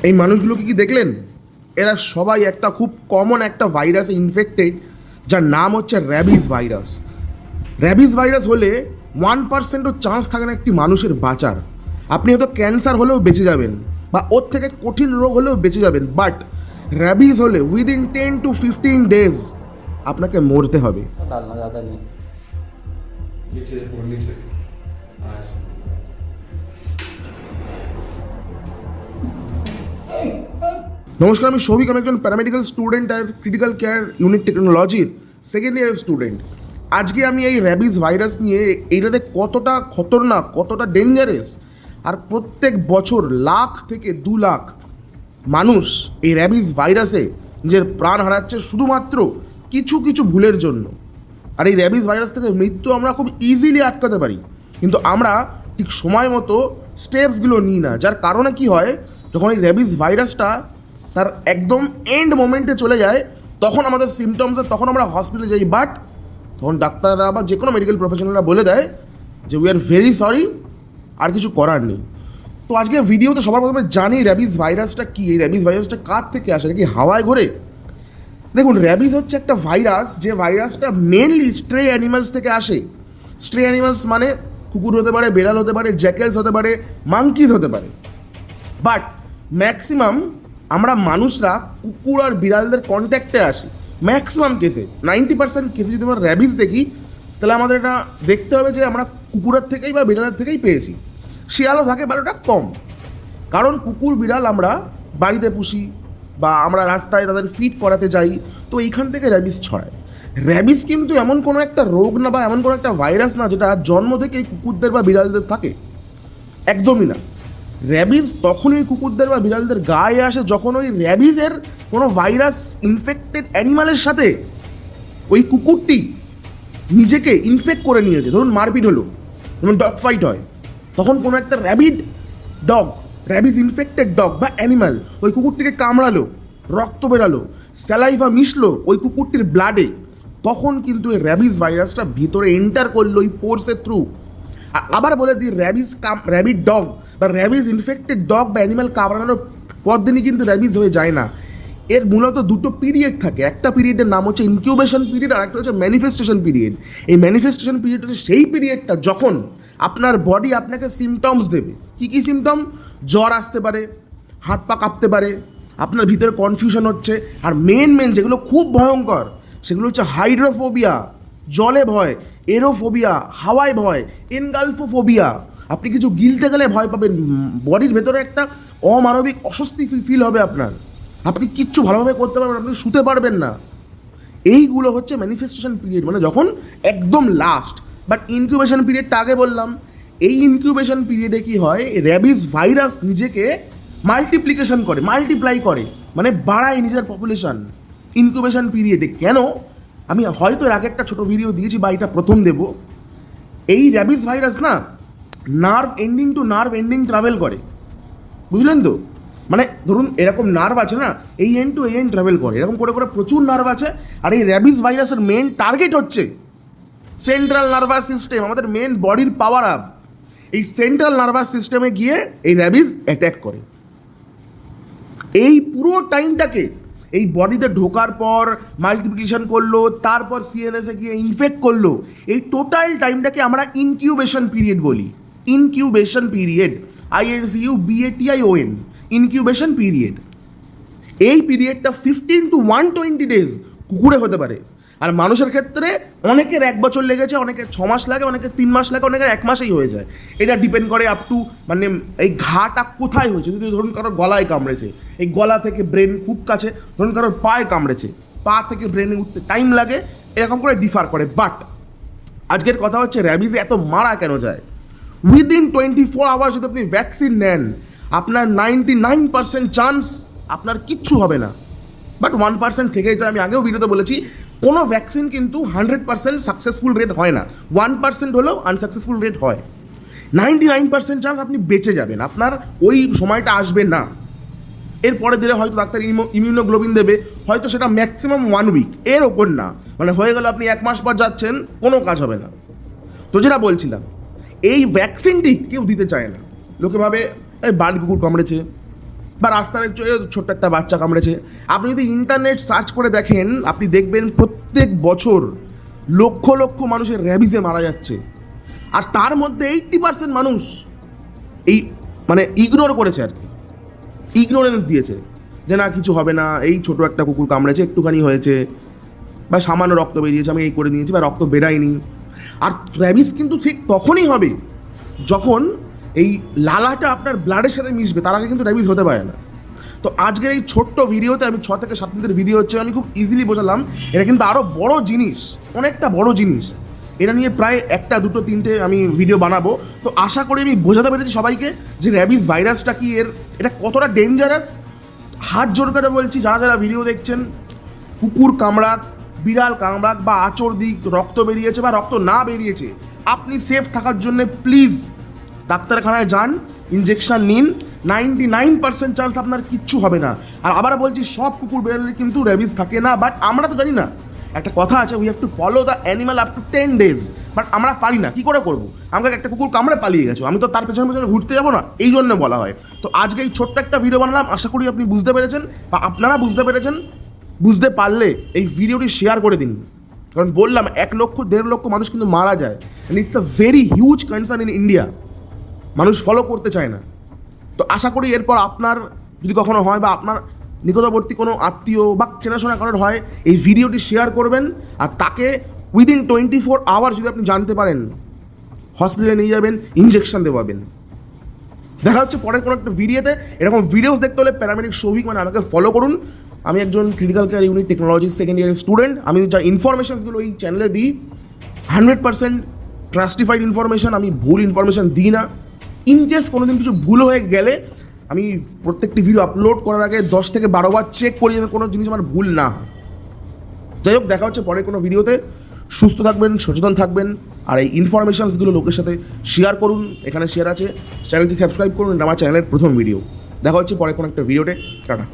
এই মানুষগুলোকে কি দেখলেন? এরা সবাই একটা খুব কমন একটা ভাইরাসে ইনফেক্টেড, যার নাম হচ্ছে র্যাবিস ভাইরাস। র্যাবিস ভাইরাস হলে 1%ও চান্স থাকে না একটি মানুষের বাঁচার। আপনি হয়তো ক্যান্সার হলেও বেঁচে যাবেন বা ওর থেকে কঠিন রোগ হলেও বেঁচে যাবেন, বাট র্যাবিস হলে উইদিন 10 to 15 days আপনাকে মরতে হবে। डालना ज़्यादा नहीं। नीचे और नीचे आज নমস্কার, আমি সৌভিক। আমি একজন প্যারামেডিক্যাল স্টুডেন্ট আর ক্রিটিক্যাল কেয়ার ইউনিট টেকনোলজির সেকেন্ড ইয়ার স্টুডেন্ট। আজকে আমি এই র্যাবিস ভাইরাস নিয়ে এইটাতে কতটা খতরনাক, কতটা ডেঞ্জারাস, আর প্রত্যেক বছর 1,00,000 থেকে 2,00,000 মানুষ এই র্যাবিস ভাইরাসে নিজের প্রাণ হারাচ্ছে শুধুমাত্র কিছু কিছু ভুলের জন্য। আর এই র্যাবিস ভাইরাস থেকে মৃত্যু আমরা খুব ইজিলি আটকাতে পারি, কিন্তু আমরা ঠিক সময় মতো স্টেপসগুলো নিই না, যার কারণে কি হয়, যখন এই র্যাবিস ভাইরাসটা তার একদম এন্ড মোমেন্টে চলে যায়, তখন আমাদের সিমটমসে তখন আমরা হসপিটালে যাই, বাট তখন ডাক্তাররা বা যে কোনো মেডিকেল প্রফেশনালরা বলে দেয় যে উই আর ভেরি সরি, আর কিছু করার নেই। তো আজকে ভিডিওতে সবার প্রথমে জানি র্যাবিস ভাইরাসটা কী, এই র্যাবিস ভাইরাসটা কার থেকে আসে, নাকি হাওয়ায় ঘোরে? দেখুন, র্যাবিস হচ্ছে একটা ভাইরাস, যে ভাইরাসটা মেনলি স্ট্রে অ্যানিমালস থেকে আসে। স্ট্রে অ্যানিমালস মানে কুকুর হতে পারে, বেড়াল হতে পারে, জ্যাকেলস হতে পারে, মাঙ্কিজ হতে পারে। বাট ম্যাক্সিমাম আমরা মানুষরা কুকুর আর বিড়ালদের কন্ট্যাক্টে আসি। ম্যাক্সিমাম কেসে 90% কেসে যদি আমরা র্যাবিস দেখি, তাহলে আমাদের এটা দেখতে হবে যে আমরা কুকুরের থেকেই বা বিড়ালের থেকেই পেয়েছি। শিয়ালও থাকে, বাট ওটা কম, কারণ কুকুর বিড়াল আমরা বাড়িতে পুষি বা আমরা রাস্তায় তাদের ফিড করাতে যাই, তো এইখান থেকে র্যাবিস ছড়ায়। র্যাবিস কিন্তু এমন কোনো একটা রোগ না বা এমন কোনো একটা ভাইরাস না যেটা জন্ম থেকে এই কুকুরদের বা বিড়ালদের থাকে, একদমই না। র্যাবিস তখনই কুকুরদের বা বিড়ালদের গায়ে আসে যখন ওই র্যাবিসের কোনো ভাইরাস ইনফেক্টেড অ্যানিমালের সাথে ওই কুকুরটি নিজেকে ইনফেক্ট করে নিয়েছে। ধরুন মারপিট হলো, যেমন ডগ ফাইট হয়, তখন কোনো একটা ডগ র্যাবিস ইনফেক্টেড ডগ বা অ্যানিমাল ওই কুকুরটিকে কামড়ালো, রক্ত বেরালো, স্যালাইভা মিশলো ওই কুকুরটির ব্লাডে, তখন কিন্তু এই র্যাবিস ভাইরাসটা ভিতরে এন্টার করলো ওই পোর্সের থ্রু। আবার বলে দিই, র্যাবিড ডগ বা র্যাবিস ইনফেক্টেড ডগ বা অ্যানিমাল কামড়ানোর পর দিনই কিন্তু র্যাবিস হয়ে যায় না। এর মূলত দুটো পিরিয়ড থাকে। একটা পিরিয়ডের নাম হচ্ছে ইনকিউবেশন পিরিয়ড, আর একটা হচ্ছে ম্যানিফেস্টেশন পিরিয়ড। এই ম্যানিফেস্টেশন পিরিয়ড হচ্ছে সেই পিরিয়ডটা যখন আপনার বডি আপনাকে সিমটমস দেবে। কী কী সিমটম? জ্বর আসতে পারে, হাত পা কাঁপতে পারে, আপনার ভিতরে কনফিউশন হচ্ছে, আর মেন যেগুলো খুব ভয়ঙ্কর সেগুলো হচ্ছে হাইড্রোফোবিয়া, জলে ভয়, এরোফোবিয়া, হাওয়ায় ভয়, এনগালফোফোবিয়া। আপনি কিছু গিলতে গেলে ভয় পাবেন, বডির ভেতরে একটা অমানবিক অস্বস্তি ফিল হবে আপনার, আপনি কিচ্ছু ভালোভাবে করতে পারবেন, আপনি শুতে পারবেন না। এইগুলো হচ্ছে ম্যানিফেস্টেশন পিরিয়ড, মানে যখন একদম লাস্ট। বাট ইনকিউবেশন পিরিয়ডটা আগে বললাম। এই ইনকিউবেশন পিরিয়ডে কি হয়, র্যাবিস ভাইরাস নিজেকে মাল্টিপ্লিকেশন করে, মাল্টিপ্লাই করে, মানে বাড়ায় নিজের পপুলেশন ইনকিউবেশন পিরিয়ডে। কেন? আমি হয়তো এর আগে একটা ছোটো ভিডিও দিয়েছি বা এটা প্রথম দেব। এই র্যাবিস ভাইরাস না nerve ending to nerve ending travel করে, বুঝলেন তো? মানে ধরুন এরকম নার্ভ আছে না, এই এন্ড টু এই এন্ড ট্রাভেল করে, এরকম করে করে প্রচুর নার্ভ আছে। আর এই র্যাবিস ভাইরাসের মেন টার্গেট হচ্ছে সেন্ট্রাল নার্ভাস সিস্টেম, আমাদের মেন বডির পাওয়ার আপ। এই সেন্ট্রাল নার্ভাস সিস্টেমে গিয়ে এই র্যাবিস অ্যাট্যাক করে। এই পুরো টাইমটাকে এই বডিতে ঢোকার পর মাল্টিপ্লিকেশন করলো, তারপর সিএনএসে গিয়ে ইনফেক্ট করলো, এই টোটাল টাইমটাকে আমরা ইনকিউবেশন পিরিয়ড বলি। Incubation period, INCUBATION, incubation period. এই পিরিয়ডটা 15 to 120 ডেজ কুকুরে হতে পারে, আর মানুষের ক্ষেত্রে অনেকের 1 বছর লেগেছে, অনেকের 6 মাস লাগে, অনেকের 3 মাস লাগে, অনেকের 1 মাসেই হয়ে যায়। এটা ডিপেন্ড করে আপ টু মানে এই ঘাটা কোথায় হয়েছে। যদি ধরুন কারোর গলায় কামড়েছে, এই গলা থেকে ব্রেন খুব কাছে, ধরুন কারোর পায়ে কামড়েছে, পা থেকে ব্রেনে উঠতে টাইম লাগে, এরকম করে ডিফার করে। বাট আজকের কথা হচ্ছে র্যাবিসে এত মারা কেন যায়? উইদিন 24 আওয়ার্স যদি আপনি ভ্যাকসিন নেন, আপনার 99% চান্স আপনার কিচ্ছু হবে না, বাট 1% থেকেই যায়। আমি আগেও ভিডিওতে বলেছি, কোনো ভ্যাকসিন কিন্তু 100% সাকসেসফুল রেট হয় না, 1% হলেও আনসাকসেসফুল রেট হয়। 99% চান্স আপনি বেঁচে যাবেন, আপনার ওই সময়টা আসবে না। এরপরে দিলে হয়তো ডাক্তার ইমিউনোগ্লোবিন দেবে, হয়তো সেটা ম্যাক্সিমাম 1 উইক, এর ওপর না। মানে হয়ে গেল আপনি 1 মাস পর যাচ্ছেন, কোনো কাজ হবে না। তো যেটা বলছিলাম, এই ভ্যাকসিনটি কেউ দিতে চায় না। লোকে ভাবে এই বার্ড কুকুর কামড়েছে, বা রাস্তার ছোট্ট একটা বাচ্চা কামড়েছে, আপনি যদি ইন্টারনেট সার্চ করে দেখেন আপনি দেখবেন প্রত্যেক বছর লক্ষ লক্ষ মানুষের র্যাবিসে মারা যাচ্ছে। আর তার মধ্যে 80% মানুষ এই মানে ইগনোর করেছে আর কি, ইগনোরেন্স দিয়েছে যে না কিছু হবে না, এই ছোট একটা কুকুর কামড়েছে, একটুখানি হয়েছে, বা সামান্য রক্ত বেরিয়েছে, আমি এই করে নিয়েছি, বা রক্ত বেরায়নি। আর র্যাবিস কিন্তু ঠিক তখনই হবে যখন এই লালাটা আপনার ব্লাডের সাথে মিশবে, তার আগে কিন্তু র্যাবিস হতে পারে না। তো আজকের এই ছোট্ট ভিডিওতে আমি 6 থেকে 7 মিনিটের ভিডিও হচ্ছে, আমি খুব ইজিলি বোঝালাম এটা কিন্তু আরও বড় জিনিস, অনেকটা বড় জিনিস। এটা নিয়ে প্রায় 1, 2, 3টে আমি ভিডিও বানাবো। তো আশা করি আমি বোঝাতে পেরেছি সবাইকে যে র্যাবিস ভাইরাসটা কি, এটা কতটা ডেঞ্জারাস। হাত জোর করে বলছি, যারা যারা ভিডিও দেখছেন, কুকুর কামড়াক, বিড়াল কামড়াক, বা আঁচড় দিক, রক্ত বেরিয়েছে বা রক্ত না বেরিয়েছে, আপনি সেফ থাকার জন্য প্লিজ ডাক্তারখানায় যান, ইনজেকশন নিন। 99% চান্স আপনার কিচ্ছু হবে না। আর আবার বলছি, সব কুকুর বেরোলে কিন্তু র্যাবিস থাকে না, বাট আমরা তো জানি না। একটা কথা আছে, we have to follow the animal up to 10 days, but আমরা পারি না। কী করে করবো? আমাকে একটা কুকুর কামড়ে পালিয়ে গেছো, আমি তো তার পেছনে পেছনে ঘুরতে যাবো না, এই জন্য বলা হয়। তো আজকে এই ছোট্ট একটা ভিডিও বানালাম, আশা করি আপনি বুঝতে পেরেছেন বা আপনারা বুঝতে পেরেছেন। বুঝতে পারলে এই ভিডিওটি শেয়ার করে দিন, কারণ বললাম 1 লক্ষ 1.5 লক্ষ মানুষ কিন্তু মারা যায়, and it's a very huge concern in India. মানুষ ফলো করতে চায় না। তো আশা করি এরপর আপনার যদি কখনো হয় বা আপনার নিকটবর্তী কোনো আত্মীয় বা চেনাশোনা কারোর হয়, এই ভিডিওটি শেয়ার করবেন, আর তাকে উইদিন 24 আওয়ার যদি আপনি জানতে পারেন, হসপিটালে নিয়ে যাবেন, ইনজেকশন দেওয়াবেন। দেখা হচ্ছে পরের কোনো একটা ভিডিওতে। এরকম ভিডিওস দেখতে হলে প্যারামেডিক সৌভিক মানে আমাকে ফলো করুন। আমি একজন critical care unit technology 2nd ইয়ারের স্টুডেন্ট। আমি যা ইনফরমেশনসগুলো এই চ্যানেলে দিই 100% ট্রাস্টিফাইড ইনফরমেশন, আমি ভুল ইনফরমেশন দিই না। ইন কেস কোনো দিন কিছু ভুল হয়ে গেলে আমি প্রত্যেকটি ভিডিও আপলোড করার আগে 10 থেকে 12 বার চেক করি যাতে কোনো জিনিস আমার ভুল না হয়। যাই হোক, দেখা হচ্ছে পরে কোনো ভিডিওতে। সুস্থ থাকবেন, সচেতন থাকবেন, আর এই ইনফরমেশনসগুলো লোকের সাথে শেয়ার করুন। এখানে শেয়ার আছে, চ্যানেলটি সাবস্ক্রাইব করুন, এটা আমার চ্যানেলের প্রথম ভিডিও। দেখা হচ্ছে পরে কোনো একটা ভিডিওতে। টাটা।